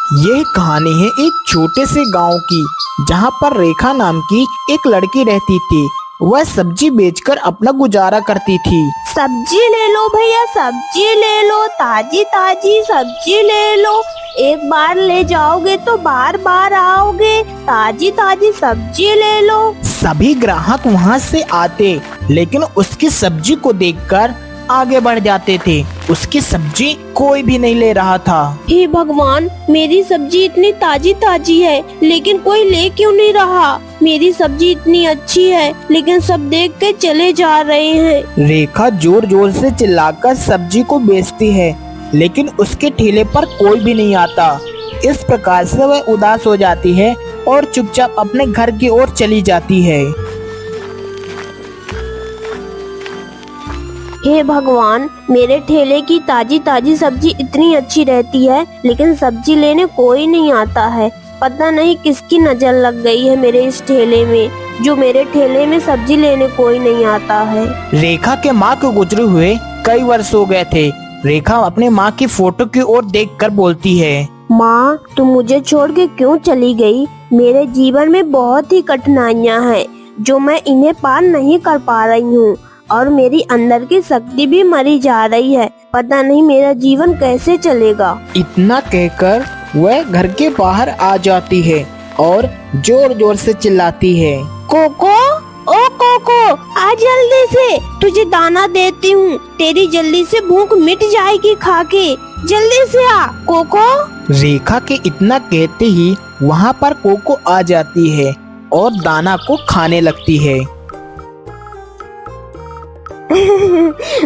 यह कहानी है एक छोटे से गांव की, जहां पर रेखा नाम की एक लड़की रहती थी। वह सब्जी बेचकर अपना गुजारा करती थी। सब्जी ले लो भैया, सब्जी ले लो, ताजी ताजी सब्जी ले लो। एक बार ले जाओगे तो बार बार आओगे, ताजी ताजी सब्जी ले लो। सभी ग्राहक वहां से आते, लेकिन उसकी सब्जी को देखकर आगे बढ़ जाते थे। उसकी सब्जी कोई भी नहीं ले रहा था। हे भगवान, मेरी सब्जी इतनी ताजी ताजी है, लेकिन कोई ले क्यों नहीं रहा? मेरी सब्जी इतनी अच्छी है, लेकिन सब देख के चले जा रहे हैं। रेखा जोर जोर से चिल्लाकर सब्जी को बेचती है, लेकिन उसके ठेले पर कोई भी नहीं आता। इस प्रकार से वह उदास हो जाती है और चुपचाप अपने घर की ओर चली जाती है। हे भगवान, मेरे ठेले की ताजी ताजी सब्जी इतनी अच्छी रहती है, लेकिन सब्जी लेने कोई नहीं आता है। पता नहीं किसकी नजर लग गई है मेरे इस ठेले में, जो मेरे ठेले में सब्जी लेने कोई नहीं आता है। रेखा के माँ को गुजरे हुए कई वर्ष हो गए थे। रेखा अपने माँ की फोटो की ओर देखकर बोलती है, माँ, तुम मुझे छोड़ के क्यों चली गई? मेरे जीवन में बहुत ही कठिनाइयाँ हैं, जो मैं इन्हें पार नहीं कर पा रही हूँ, और मेरी अंदर की शक्ति भी मरी जा रही है। पता नहीं मेरा जीवन कैसे चलेगा। इतना कहकर वह घर के बाहर आ जाती है और जोर जोर से चिल्लाती है, कोको, ओ कोको, आ जल्दी से, तुझे दाना देती हूँ। तेरी जल्दी से भूख मिट जाएगी खा के, जल्दी से आ कोको। रेखा के इतना कहते ही वहाँ पर कोको आ जाती है और दाना को खाने लगती है।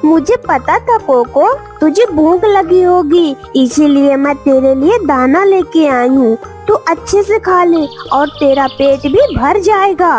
मुझे पता था कोको, तुझे भूख लगी होगी, इसीलिए मैं तेरे लिए दाना लेके आई हूँ। तू अच्छे से खा ले और तेरा पेट भी भर जाएगा।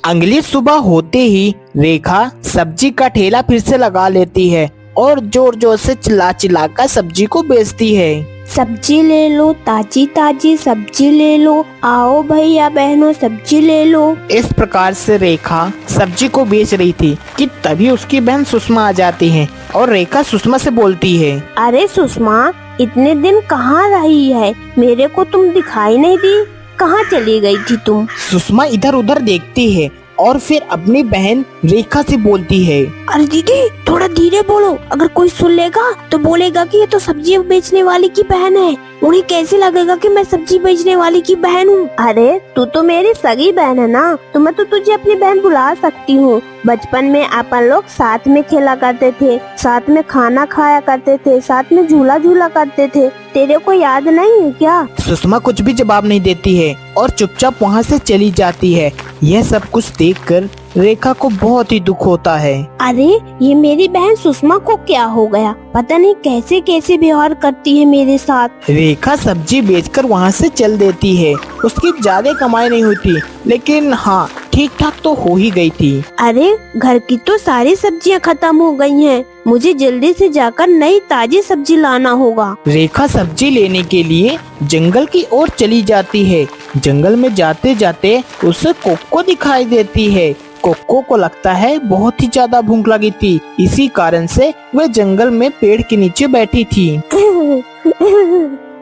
अगली सुबह होते ही रेखा सब्जी का ठेला फिर से लगा लेती है और जोर जोर से चिल्ला चिल्ला कर सब्जी को बेचती है। सब्जी ले लो, ताजी ताजी सब्जी ले लो, आओ भैया बहनों सब्जी ले लो। इस प्रकार से रेखा सब्जी को बेच रही थी कि तभी उसकी बहन सुषमा आ जाती है और रेखा सुषमा से बोलती है, अरे सुषमा, इतने दिन कहाँ रही है? मेरे को तुम दिखाई नहीं दी, कहाँ चली गई थी तुम? सुषमा इधर उधर देखती है और फिर अपनी बहन रेखा से बोलती है, अरे दीदी, थोड़ा धीरे बोलो, अगर कोई सुन लेगा तो बोलेगा कि ये तो सब्जी बेचने वाली की बहन है। उन्हें कैसे लगेगा कि मैं सब्जी बेचने वाली की बहन हूँ? अरे तू तो मेरी सगी बहन है ना, तो मैं तो तुझे अपनी बहन बुला सकती हूँ। बचपन में अपन लोग साथ में खेला करते थे, साथ में खाना खाया करते थे, साथ में झूला झूला करते थे। तेरे को याद नहीं है क्या? सुषमा कुछ भी जवाब नहीं देती है और चुपचाप वहाँ से चली जाती है। यह सब कुछ देखकर रेखा को बहुत ही दुख होता है। अरे ये मेरी बहन सुषमा को क्या हो गया? पता नहीं कैसे कैसे व्यवहार करती है मेरे साथ। रेखा सब्जी बेचकर वहाँ से चल देती है। उसकी ज्यादा कमाई नहीं हुई थी, लेकिन हाँ, ठीक ठाक तो हो ही गई थी। अरे घर की तो सारी सब्जियां खत्म हो गई हैं। मुझे जल्दी से जाकर नई ताजी सब्जी लाना होगा। रेखा सब्जी लेने के लिए जंगल की ओर चली जाती है। जंगल में जाते जाते उसे कोको दिखाई देती है। कोको को लगता है बहुत ही ज्यादा भूख लगी थी, इसी कारण से वह जंगल में पेड़ के नीचे बैठी थी।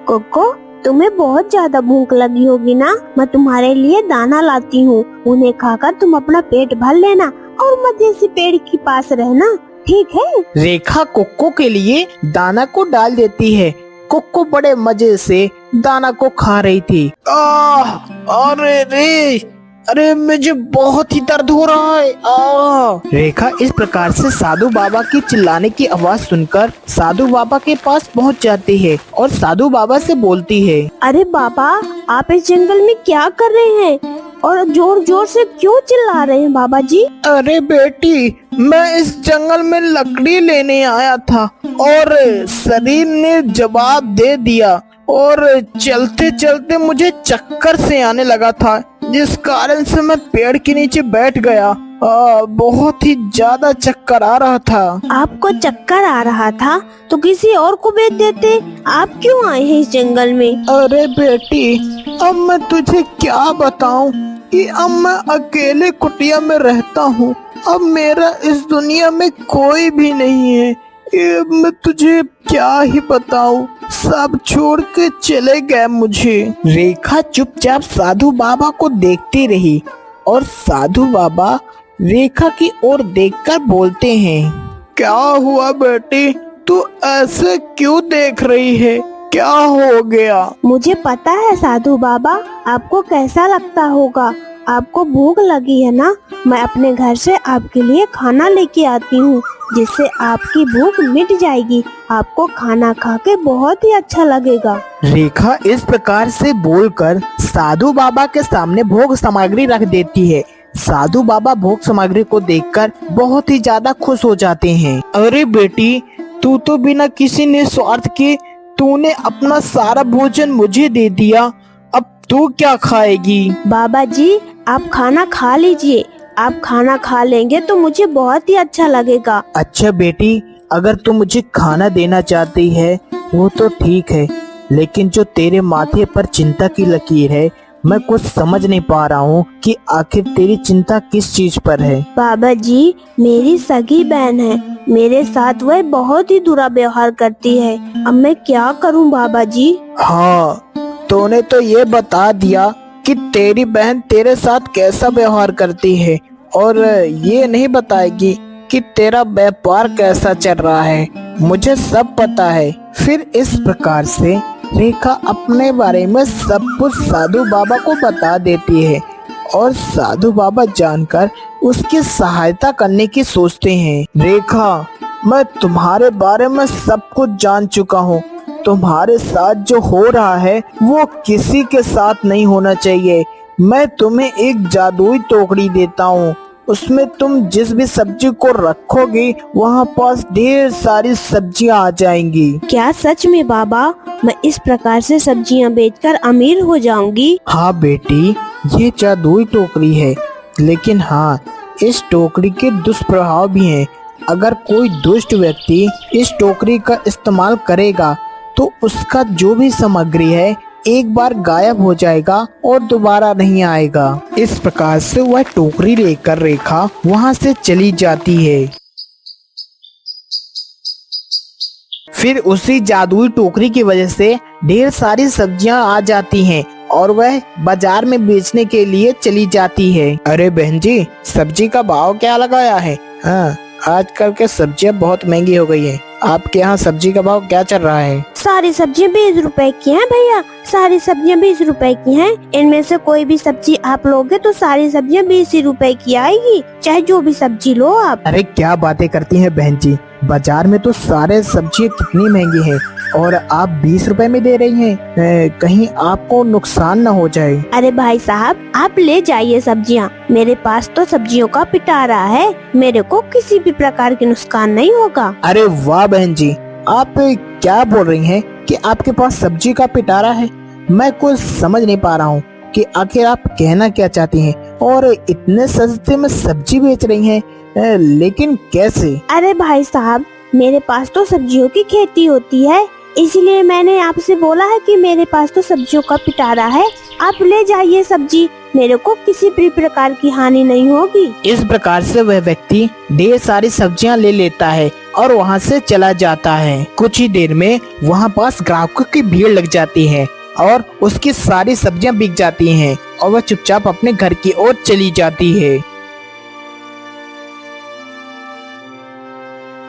कोको, तुम्हें बहुत ज्यादा भूख लगी होगी ना? मैं तुम्हारे लिए दाना लाती हूँ, उन्हें खाकर तुम अपना पेट भर लेना और मजे से पेड़ के पास रहना, ठीक है? रेखा कोको के लिए दाना को डाल देती है। कोको बड़े मजे से दाना को खा रही थी। अरे रे, अरे मुझे बहुत ही दर्द हो रहा है। रेखा इस प्रकार से साधु बाबा की चिल्लाने की आवाज सुनकर साधु बाबा के पास पहुंच जाती है और साधु बाबा से बोलती है, अरे बाबा, आप इस जंगल में क्या कर रहे हैं और जोर जोर से क्यों चिल्ला रहे हैं बाबा जी? अरे बेटी, मैं इस जंगल में लकड़ी लेने आया था और शरीर ने जवाब दे दिया और चलते चलते मुझे चक्कर से आने लगा था, जिस कारण से मैं पेड़ के नीचे बैठ गया। बहुत ही ज्यादा चक्कर आ रहा था। आपको चक्कर आ रहा था तो किसी और को बेच देते, आप क्यों आए हैं इस जंगल में? अरे बेटी, अब मैं तुझे क्या बताऊं कि अब मैं अकेले कुटिया में रहता हूँ। अब मेरा इस दुनिया में कोई भी नहीं है, ये मैं तुझे क्या ही बताऊं, सब छोड़ के चले गए मुझे। रेखा चुपचाप साधु बाबा को देखती रही और साधु बाबा रेखा की ओर देखकर बोलते हैं, क्या हुआ बेटी, तू ऐसे क्यों देख रही है, क्या हो गया? मुझे पता है साधु बाबा, आपको कैसा लगता होगा। आपको भूख लगी है ना, मैं अपने घर से आपके लिए खाना लेके आती हूँ, जिससे आपकी भूख मिट जाएगी। आपको खाना खा के बहुत ही अच्छा लगेगा। रेखा इस प्रकार से बोलकर साधु बाबा के सामने भोग सामग्री रख देती है। साधु बाबा भोग सामग्री को देखकर बहुत ही ज्यादा खुश हो जाते हैं। अरे बेटी, तू तो बिना किसी निस्वार्थ के तूने अपना सारा भोजन मुझे दे दिया, अब तू क्या खाएगी? बाबा जी, आप खाना खा लीजिए। आप खाना खा लेंगे तो मुझे बहुत ही अच्छा लगेगा। अच्छा बेटी, अगर तू मुझे खाना देना चाहती है वो तो ठीक है, लेकिन जो तेरे माथे पर चिंता की लकीर है, मैं कुछ समझ नहीं पा रहा हूँ कि आखिर तेरी चिंता किस चीज पर है। बाबा जी, मेरी सगी बहन है, मेरे साथ वह बहुत ही बुरा व्यवहार करती है। अब मैं क्या करूँ बाबा जी? हाँ, तूने तो ये बता दिया कि तेरी बहन तेरे साथ कैसा व्यवहार करती है, और ये नहीं बताएगी कि तेरा व्यापार कैसा चल रहा है। मुझे सब पता है। फिर इस प्रकार से रेखा अपने बारे में सब कुछ साधु बाबा को बता देती है और साधु बाबा जानकर उसकी सहायता करने की सोचते हैं। रेखा, मैं तुम्हारे बारे में सब कुछ जान चुका हूँ। तुम्हारे साथ जो हो रहा है वो किसी के साथ नहीं होना चाहिए। मैं तुम्हें एक जादुई टोकरी देता हूँ, उसमें तुम जिस भी सब्जी को रखोगी वहाँ पास ढेर सारी सब्जियाँ आ जाएंगी। क्या सच में बाबा, मैं इस प्रकार से सब्जियां बेचकर अमीर हो जाऊंगी? हाँ बेटी, ये जादुई टोकरी है, लेकिन हाँ, इस टोकरी के दुष्प्रभाव भी हैं। अगर कोई दुष्ट व्यक्ति इस टोकरी का इस्तेमाल करेगा तो उसका जो भी सामग्री है एक बार गायब हो जाएगा और दोबारा नहीं आएगा। इस प्रकार से वह टोकरी लेकर रेखा वहाँ से चली जाती है। फिर उसी जादुई टोकरी की वजह से ढेर सारी सब्जियां आ जाती हैं और वह बाजार में बेचने के लिए चली जाती है। अरे बहन जी, सब्जी का भाव क्या लगाया है? हाँ, आजकल के सब्जियां बहुत महंगी हो गई हैं। आपके यहाँ सब्जी का भाव क्या चल रहा है? सारी सब्जियां 20 रुपए की हैं भैया, सारी सब्जियां 20 रुपए की हैं। इनमें से कोई भी सब्जी आप लोगे तो सारी सब्जियां 20 रुपए की आएगी, चाहे जो भी सब्जी लो आप। अरे क्या बातें करती हैं बहन जी, बाजार में तो सारे सब्जी कितनी महंगी हैं और आप 20 रुपए में दे रही हैं। कहीं आपको नुकसान न हो जाए। अरे भाई साहब, आप ले जाइए सब्जियां, मेरे पास तो सब्जियों का पिटारा है, मेरे को किसी भी प्रकार की नुकसान नहीं होगा। अरे वाह बहन जी, आप क्या बोल रही हैं कि आपके पास सब्जी का पिटारा है? मैं कुछ समझ नहीं पा रहा हूँ कि आखिर आप कहना क्या चाहती हैं, और इतने सस्ते में सब्जी बेच रही हैं, लेकिन कैसे? अरे भाई साहब, मेरे पास तो सब्जियों की खेती होती है, इसलिए मैंने आपसे बोला है कि मेरे पास तो सब्जियों का पिटारा है, आप ले जाइए सब्जी, मेरे को किसी भी प्रकार की हानि नहीं होगी। इस प्रकार से वह व्यक्ति ढेर सारी सब्जियां ले लेता है और वहां से चला जाता है। कुछ ही देर में वहां पास ग्राहकों की भीड़ लग जाती है और उसकी सारी सब्जियां बिक जाती हैं और वह चुपचाप अपने घर की ओर चली जाती है।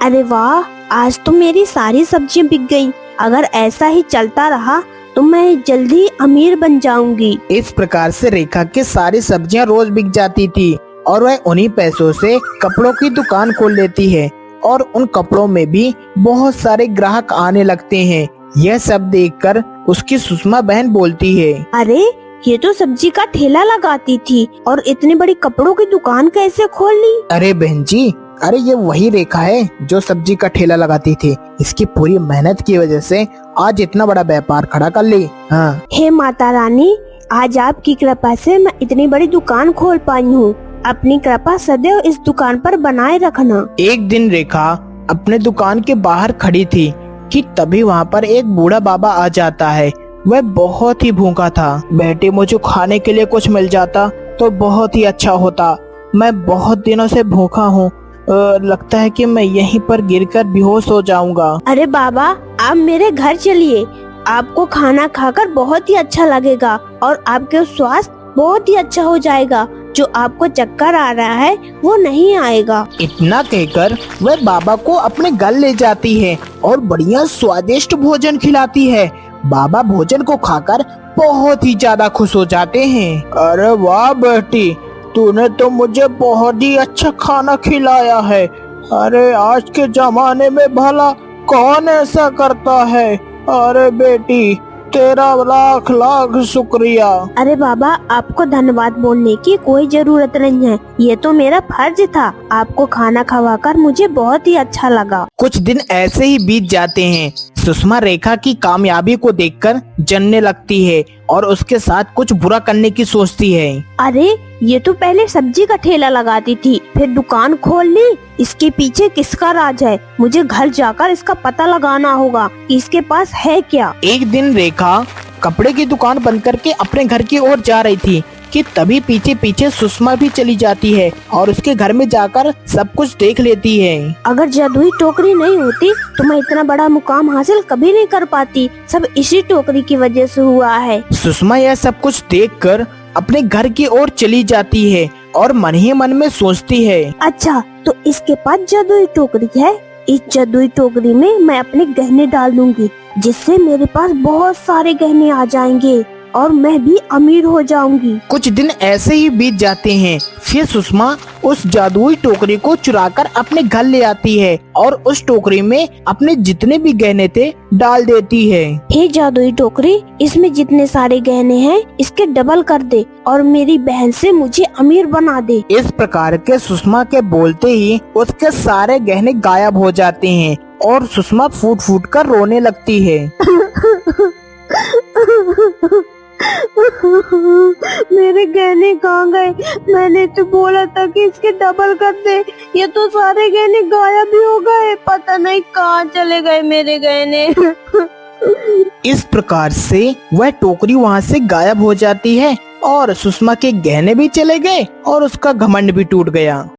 अरे वाह, आज तो मेरी सारी सब्जियां बिक गईं। अगर ऐसा ही चलता रहा तो मैं जल्दी अमीर बन जाऊंगी। इस प्रकार से रेखा की सारी सब्जियां रोज बिक जाती थी और वह उन्हीं पैसों से कपड़ों की दुकान खोल लेती है और उन कपड़ों में भी बहुत सारे ग्राहक आने लगते हैं। यह सब देखकर उसकी सुषमा बहन बोलती है, अरे ये तो सब्जी का ठेला लगाती थी और इतनी बड़ी कपड़ों की दुकान कैसे खोल ली? अरे बहन जी, अरे ये वही रेखा है जो सब्जी का ठेला लगाती थी। इसकी पूरी मेहनत की वजह से आज इतना बड़ा व्यापार खड़ा कर ली। हाँ। हे माता रानी, आज आपकी कृपा से मैं इतनी बड़ी दुकान खोल पाई हूँ। अपनी कृपा सदैव इस दुकान पर बनाए रखना। एक दिन रेखा अपने दुकान के बाहर खड़ी थी कि तभी वहाँ पर एक बूढ़ा बाबा आ जाता है। वह बहुत ही भूखा था। बेटे, मुझे खाने के लिए कुछ मिल जाता तो बहुत ही अच्छा होता। मैं बहुत दिनों से भूखा हूँ, लगता है कि मैं यहीं पर गिरकर बेहोश हो जाऊंगा। अरे बाबा, आप मेरे घर चलिए। आपको खाना खाकर बहुत ही अच्छा लगेगा और आपके स्वास्थ्य बहुत ही अच्छा हो जाएगा। जो आपको चक्कर आ रहा है वो नहीं आएगा। इतना कहकर वह बाबा को अपने घर ले जाती है और बढ़िया स्वादिष्ट भोजन खिलाती है। बाबा भोजन को खाकर बहुत ही ज्यादा खुश हो जाते हैं। अरे वाह बेटी, तूने तो मुझे बहुत ही अच्छा खाना खिलाया है। अरे आज के जमाने में भला कौन ऐसा करता है। अरे बेटी, तेरा लाख लाख शुक्रिया। अरे बाबा, आपको धन्यवाद बोलने की कोई जरूरत नहीं है। ये तो मेरा फर्ज था। आपको खाना खवाकर मुझे बहुत ही अच्छा लगा। कुछ दिन ऐसे ही बीत जाते हैं। सुषमा रेखा की कामयाबी को देखकर जलने लगती है और उसके साथ कुछ बुरा करने की सोचती है। अरे, ये तो पहले सब्जी का ठेला लगाती थी, फिर दुकान खोल ली। इसके पीछे किसका राज है? मुझे घर जाकर इसका पता लगाना होगा। इसके पास है क्या? एक दिन रेखा कपड़े की दुकान बंद करके अपने घर की ओर जा रही थी कि तभी पीछे पीछे सुषमा भी चली जाती है और उसके घर में जाकर सब कुछ देख लेती है। अगर जादुई टोकरी नहीं होती तो मैं इतना बड़ा मुकाम हासिल कभी नहीं कर पाती। सब इसी टोकरी की वजह से हुआ है। सुषमा यह सब कुछ देखकर अपने घर की ओर चली जाती है और मन ही मन में सोचती है, अच्छा, तो इसके पास जादुई टोकरी है। इस जादुई टोकरी में मैं अपने गहने डाल दूंगी, जिससे मेरे पास बहुत सारे गहने आ जाएंगे और मैं भी अमीर हो जाऊंगी। कुछ दिन ऐसे ही बीत जाते हैं। फिर सुषमा उस जादुई टोकरी को चुराकर अपने घर ले आती है और उस टोकरी में अपने जितने भी गहने थे डाल देती है। हे जादुई टोकरी, इसमें जितने सारे गहने हैं इसके डबल कर दे और मेरी बहन से मुझे अमीर बना दे। इस प्रकार के सुषमा के बोलते ही उसके सारे गहने गायब हो जाते हैं और सुषमा फूट फूट कर रोने लगती है। मेरे गहने कहाँ गए? मैंने तो बोला था कि इसके डबल कर दे। ये तो सारे गहने गायब भी हो गए। पता नहीं कहाँ चले गए मेरे गहने। इस प्रकार से वह टोकरी वहाँ से गायब हो जाती है और सुषमा के गहने भी चले गए और उसका घमंड भी टूट गया।